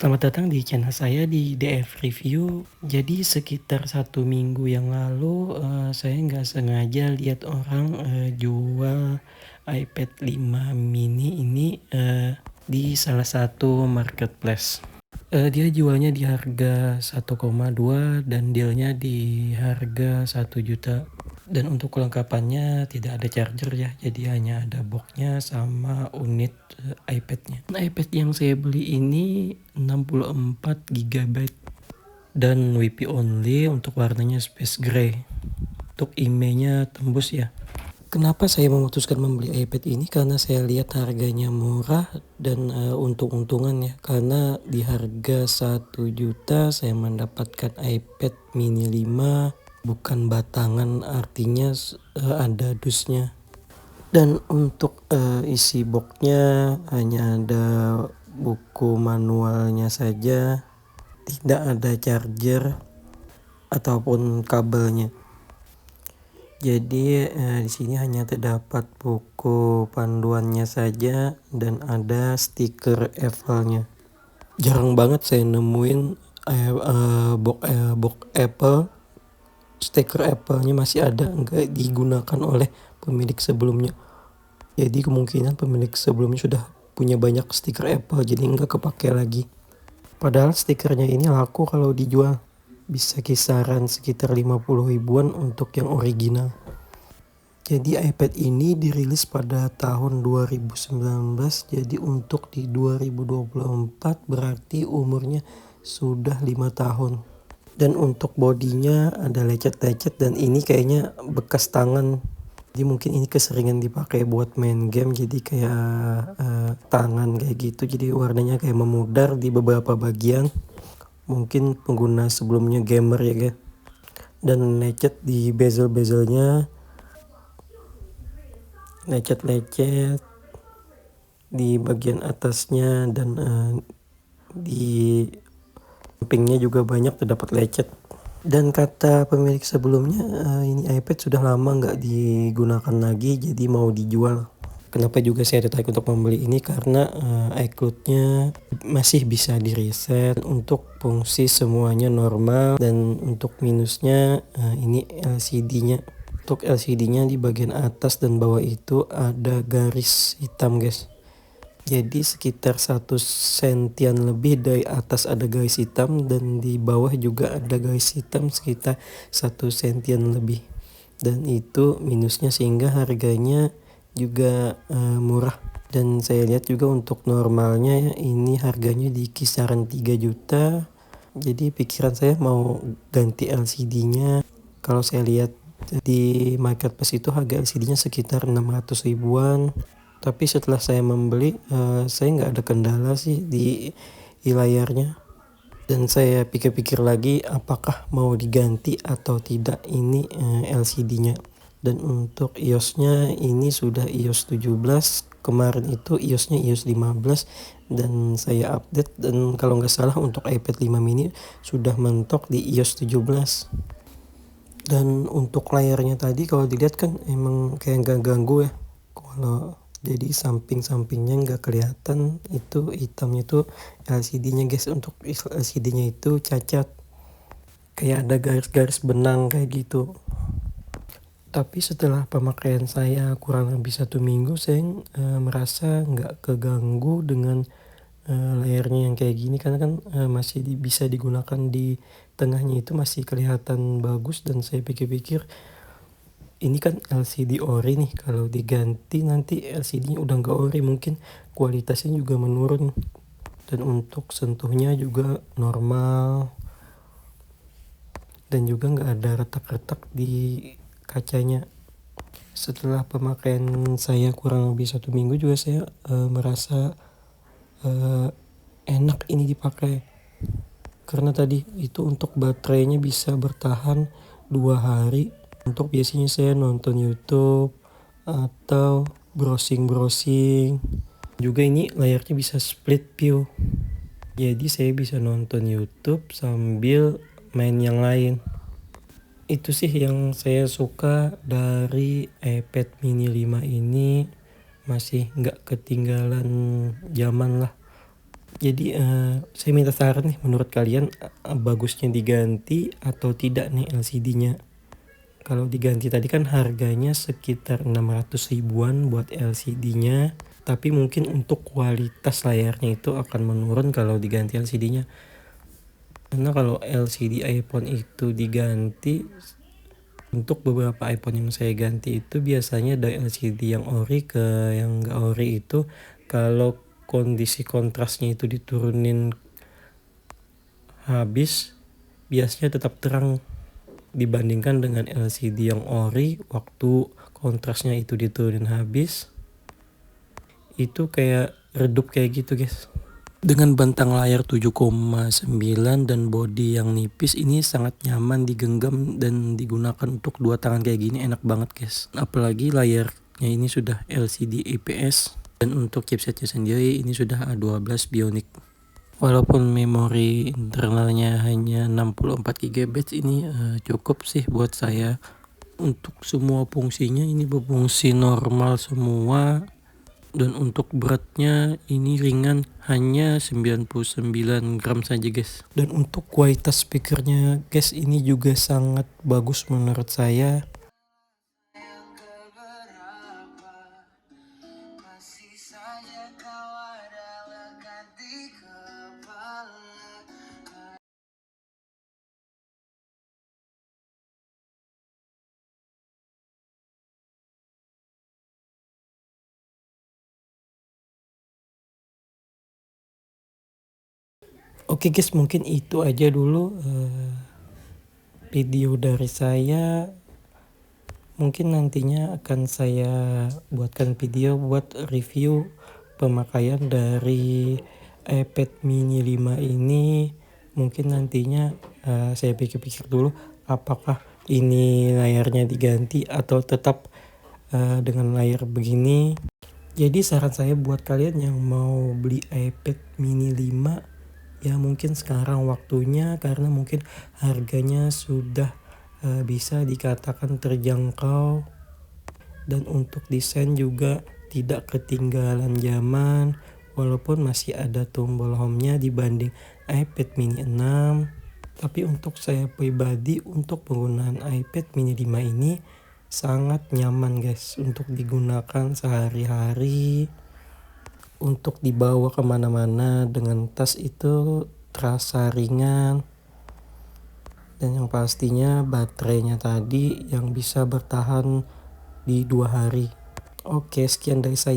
Selamat datang di channel saya di DF Review. Jadi sekitar 1 minggu yang lalu, saya nggak sengaja lihat orang, jual iPad 5 mini ini, di salah satu marketplace. Dia jualnya di harga 1,2 dan dealnya di harga 1 juta. Dan untuk kelengkapannya tidak ada charger ya, jadi hanya ada boxnya sama unit iPad-nya. iPad yang saya beli ini 64 GB dan WiFi only, untuk warnanya space gray. Untuk IMEI-nya tembus ya. Kenapa saya memutuskan membeli iPad ini? Karena saya lihat harganya murah dan untung-untungan ya. Karena di harga 1 juta saya mendapatkan iPad mini 5, bukan batangan, artinya ada dusnya. Dan untuk isi boxnya hanya ada buku manualnya saja, tidak ada charger ataupun kabelnya. Jadi di sini hanya terdapat buku panduannya saja dan ada stiker Apple-nya. Jarang banget saya nemuin box Apple, stiker Apple-nya masih ada, nggak digunakan oleh pemilik sebelumnya. Jadi kemungkinan pemilik sebelumnya sudah punya banyak stiker Apple, jadi nggak kepake lagi. Padahal stikernya ini laku kalau dijual. Bisa kisaran sekitar 50 ribuan untuk yang original. Jadi iPad ini dirilis pada tahun 2019, jadi untuk di 2024 berarti umurnya sudah 5 tahun. Dan untuk bodinya ada lecet-lecet dan ini kayaknya bekas tangan. Jadi mungkin ini keseringan dipakai buat main game, jadi kayak tangan kayak gitu, jadi warnanya kayak memudar di beberapa bagian. Mungkin pengguna sebelumnya gamer ya guys. Dan lecet di bezel-bezelnya, lecet-lecet di bagian atasnya, dan di sampingnya juga banyak terdapat lecet. Dan kata pemilik sebelumnya, ini iPad sudah lama nggak digunakan lagi, jadi mau dijual. Kenapa juga saya tertarik untuk membeli ini? Karena iCloud-nya masih bisa di reset, untuk fungsi semuanya normal. Dan untuk minusnya ini LCD-nya. Untuk LCD-nya di bagian atas dan bawah itu ada garis hitam guys. Jadi sekitar 1 sentian lebih dari atas ada garis hitam, dan di bawah juga ada garis hitam sekitar 1 sentian lebih. Dan itu minusnya, sehingga harganya juga murah. Dan saya lihat juga untuk normalnya ya, ini harganya di kisaran 3 juta. Jadi pikiran saya mau ganti LCD-nya. Kalau saya lihat di marketplace itu harga LCD-nya sekitar 600 ribuan. Tapi setelah saya membeli, saya nggak ada kendala sih di layarnya. Dan saya pikir-pikir lagi apakah mau diganti atau tidak ini LCD-nya. Dan untuk iOS-nya ini sudah iOS 17. Kemarin itu iOS-nya iOS 15 dan saya update, dan kalau nggak salah untuk iPad 5 mini sudah mentok di iOS 17. Dan untuk layarnya tadi kalau dilihat kan emang kayak nggak ganggu ya. Kalau jadi samping-sampingnya nggak kelihatan, itu hitamnya tuh LCD-nya guys. Untuk LCD-nya itu cacat, kayak ada garis-garis benang kayak gitu. Tapi setelah pemakaian saya kurang lebih 1 minggu, saya merasa nggak keganggu dengan layarnya yang kayak gini, karena kan masih bisa digunakan di tengahnya, itu masih kelihatan bagus. Dan saya pikir-pikir ini kan LCD ori nih, kalau diganti nanti LCD-nya udah nggak ori, mungkin kualitasnya juga menurun. Dan untuk sentuhnya juga normal, dan juga nggak ada retak-retak di kacanya. Setelah pemakaian saya kurang lebih 1 minggu juga saya merasa enak ini dipakai. Karena tadi itu untuk baterainya bisa bertahan 2 hari. Untuk biasanya saya nonton YouTube atau browsing-browsing. Juga ini layarnya bisa split view. Jadi saya bisa nonton YouTube sambil main yang lain. Itu sih yang saya suka dari iPad mini 5 ini, masih nggak ketinggalan zaman lah. Jadi saya minta saran nih, menurut kalian bagusnya diganti atau tidak nih LCD-nya? Kalau diganti tadi kan harganya sekitar 600 ribuan buat LCD-nya, tapi mungkin untuk kualitas layarnya itu akan menurun kalau diganti LCD-nya. Karena kalau LCD iPhone itu diganti, untuk beberapa iPhone yang saya ganti itu biasanya dari LCD yang ori ke yang nggak ori itu, kalau kondisi kontrasnya itu diturunin habis, biasanya tetap terang dibandingkan dengan LCD yang ori. Waktu kontrasnya itu diturunin habis, itu kayak redup kayak gitu guys. Dengan bentang layar 7,9 dan bodi yang nipis, ini sangat nyaman digenggam dan digunakan untuk dua tangan kayak gini, enak banget guys. Apalagi layarnya ini sudah LCD IPS, dan untuk chipsetnya sendiri ini sudah A12 Bionic. Walaupun memori internalnya hanya 64 GB, ini cukup sih buat saya. Untuk semua fungsinya ini berfungsi normal semua. Dan untuk beratnya ini ringan, hanya 99 gram saja guys. Dan untuk kualitas speakernya guys, ini juga sangat bagus menurut saya. Oke guys, mungkin itu aja dulu video dari saya. Mungkin nantinya akan saya buatkan video buat review pemakaian dari iPad mini 5 ini. Mungkin nantinya saya pikir-pikir dulu apakah ini layarnya diganti atau tetap dengan layar begini. Jadi saran saya buat kalian yang mau beli iPad mini 5, ya mungkin sekarang waktunya, karena mungkin harganya sudah bisa dikatakan terjangkau, dan untuk desain juga tidak ketinggalan zaman, walaupun masih ada tombol home-nya dibanding iPad mini 6. Tapi untuk saya pribadi, untuk penggunaan iPad mini 5 ini sangat nyaman guys untuk digunakan sehari-hari. Untuk dibawa kemana-mana dengan tas itu terasa ringan. Dan yang pastinya baterainya tadi yang bisa bertahan di 2 hari. Oke, sekian dari saya.